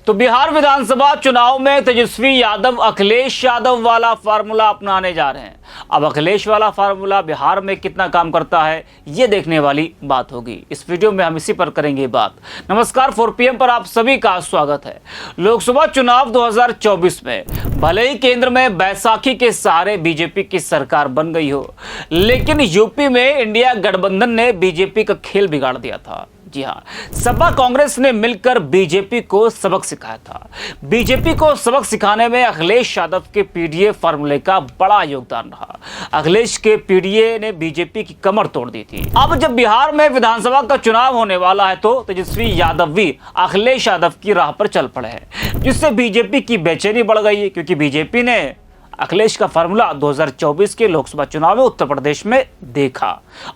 तो बिहार विधानसभा चुनाव में तेजस्वी यादव अखिलेश यादव वाला फार्मूला अपनाने जा रहे हैं। अब अखिलेश वाला फार्मूला बिहार में कितना काम करता है, ये देखने वाली बात होगी। इस वीडियो में हम इसी पर करेंगे बात। नमस्कार, 4PM पर आप सभी का स्वागत है। लोकसभा चुनाव 2024 में भले ही केंद्र में बैसाखी के सहारे बीजेपी की सरकार बन गई हो, लेकिन यूपी में इंडिया गठबंधन ने बीजेपी का खेल बिगाड़ दिया था। जी हाँ, सपा कांग्रेस ने मिलकर बीजेपी को सबक सिखाया था। बीजेपी को सबक सिखाने में अखिलेश यादव के पीडीए फार्मूले का बड़ा योगदान रहा। अखिलेश के पीडीए ने बीजेपी की कमर तोड़ दी थी। अब जब बिहार में विधानसभा का चुनाव होने वाला है तो तेजस्वी यादव भी अखिलेश यादव की राह पर चल पड़े हैं, जिससे बीजेपी की बेचैनी बढ़ गई है, क्योंकि बीजेपी ने अखिलेश का फार्मूला 2024 के लोकसभा चुनाव में उत्तर प्रदेश में देखा।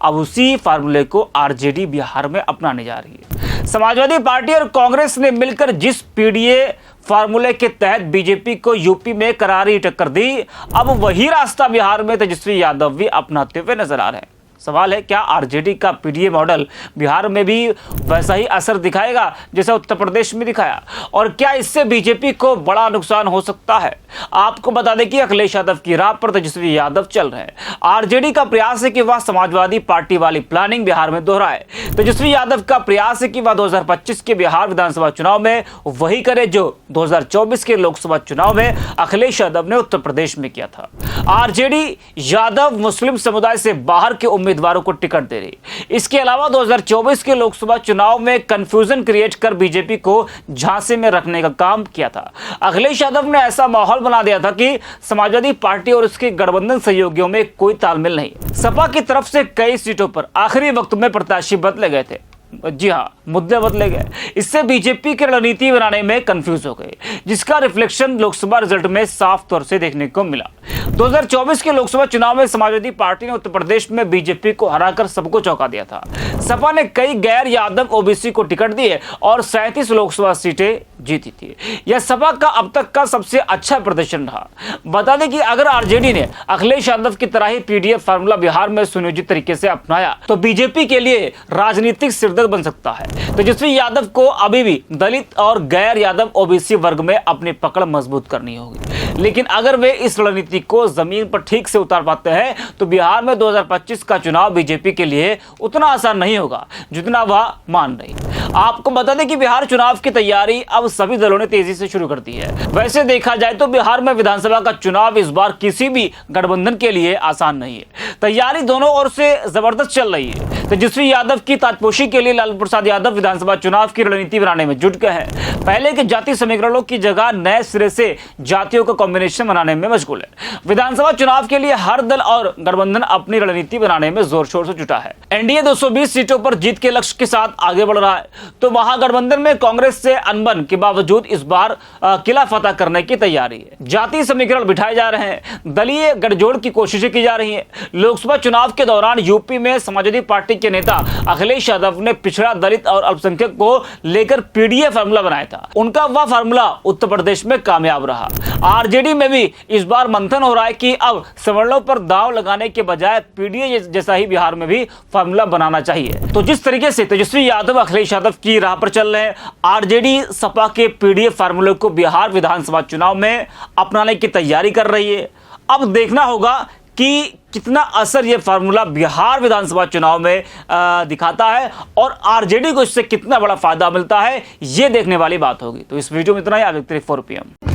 अब उसी फार्मूले को आरजेडी बिहार में अपनाने जा रही है। समाजवादी पार्टी और कांग्रेस ने मिलकर जिस पीडीए फार्मूले के तहत बीजेपी को यूपी में करारी टक्कर दी, अब वही रास्ता बिहार में तेजस्वी यादव भी अपनाते हुए नजर आ रहे हैं। सवाल है, क्या आरजेडी का पीडीए मॉडल बिहार में भी वैसा ही असर दिखाएगा जैसा उत्तर प्रदेश में दिखाया, और क्या इससे बीजेपी को बड़ा नुकसान हो सकता है? आपको बता दें कि अखिलेश यादव की राह पर तेजस्वी यादव चल रहे हैं। आरजेडी का प्रयास है कि वह समाजवादी पार्टी वाली प्लानिंग बिहार में दोहराए। तेजस्वी यादव का प्रयास है कि वह 2025 के बिहार विधानसभा चुनाव में वही करे जो 2024 के लोकसभा चुनाव में अखिलेश यादव ने उत्तर प्रदेश में किया था। आरजेडी यादव मुस्लिम समुदाय से बाहर के उम्मीदवारों को टिकट दे रही। इसके अलावा 2024 के लोकसभा चुनाव में कंफ्यूजन क्रिएट कर बीजेपी को झांसे में रखने का काम किया था। अखिलेश यादव ने ऐसा माहौल बना दिया था कि समाजवादी पार्टी और उसके गठबंधन सहयोगियों में कोई तालमेल नहीं। सपा की तरफ से कई सीटों पर आखिरी वक्त में प्रत्याशी बदले गए थे। जी हाँ, मुद्दे बदले गए। इससे बीजेपी की रणनीति बनाने में कंफ्यूज हो गए, जिसका रिफ्लेक्शन लोकसभा रिजल्ट में साफ तौर से देखने को मिला। 2024 के लोकसभा चुनाव में समाजवादी पार्टी ने उत्तर प्रदेश में बीजेपी को हराकर सबको चौंका दिया था। सपा ने कई गैर यादव ओबीसी को टिकट दिए और 37 लोकसभा सीटें जीती थी। यह सपा का अब तक का सबसे अच्छा प्रदर्शन रहा। बता दें कि अगर आरजेडी ने अखिलेश यादव की तरह ही पीडीए फार्मूला बिहार में सुनियोजित तरीके से अपनाया तो बीजेपी के लिए राजनीतिक सिरदर्द बन सकता है। तेजस्वी यादव को अभी भी दलित और गैर यादव ओबीसी वर्ग में अपनी पकड़ मजबूत करनी होगी, लेकिन अगर वे इस रणनीति को जमीन पर ठीक से उतार पाते हैं तो बिहार में 2025 का चुनाव बीजेपी के लिए उतना आसान नहीं होगा जितना वह मान रही। आपको बता दें कि बिहार चुनाव की तैयारी अब सभी दलों ने तेजी से शुरू कर दी है। वैसे देखा जाए तो बिहार में विधानसभा का चुनाव इस बार किसी भी गठबंधन के लिए आसान नहीं है। तैयारी दोनों ओर से जबरदस्त चल रही है। तेजस्वी यादव की ताजपोशी के लिए लालू प्रसाद यादव विधानसभा चुनाव की रणनीति बनाने में जुट गए हैं। पहले के जाति समीकरणों की जगह नए सिरे से जातियों का कॉम्बिनेशन बनाने में मशगूल है। विधानसभा चुनाव के लिए हर दल और गठबंधन अपनी रणनीति बनाने में जोर शोर से जुटा है। एनडीए 220 सीटों पर जीत के लक्ष्य के साथ आगे बढ़ रहा है, तो महागठबंधन में कांग्रेस से अनबन के बावजूद इस बार किला फतह करने की तैयारी है। जातीय समीकरण बिठाए जा रहे हैं, दलीय गठजोड़ की कोशिशें की जा रही हैं। लोकसभा चुनाव के दौरान यूपी में समाजवादी पार्टी के नेता अखिलेश यादव ने पिछड़ा, दलित और अल्पसंख्यक को लेकर पीडीए फार्मूला बनाया था। उनका वह फार्मूला उत्तर प्रदेश में कामयाब रहा। आरजेडी में भी इस बार मंथन हो रहा है कि अब सवर्णों पर दांव लगाने के बजाय पीडीए जैसा ही बिहार में भी फार्मूला बनाना चाहिए। तो जिस तरीके से तेजस्वी यादव अखिलेश यादव की राह पर चल रहे हैं, आरजेडी सपा के पीडीए फार्मूले को बिहार विधानसभा चुनाव में अपनाने की तैयारी कर रही है। अब देखना होगा कि कितना असर ये फार्मूला बिहार विधानसभा चुनाव में दिखाता है और आरजेडी को इससे कितना बड़ा फायदा मिलता है, ये देखने वाली बात होगी। तो इस वीडियो में इतना ही। आगे 4PM।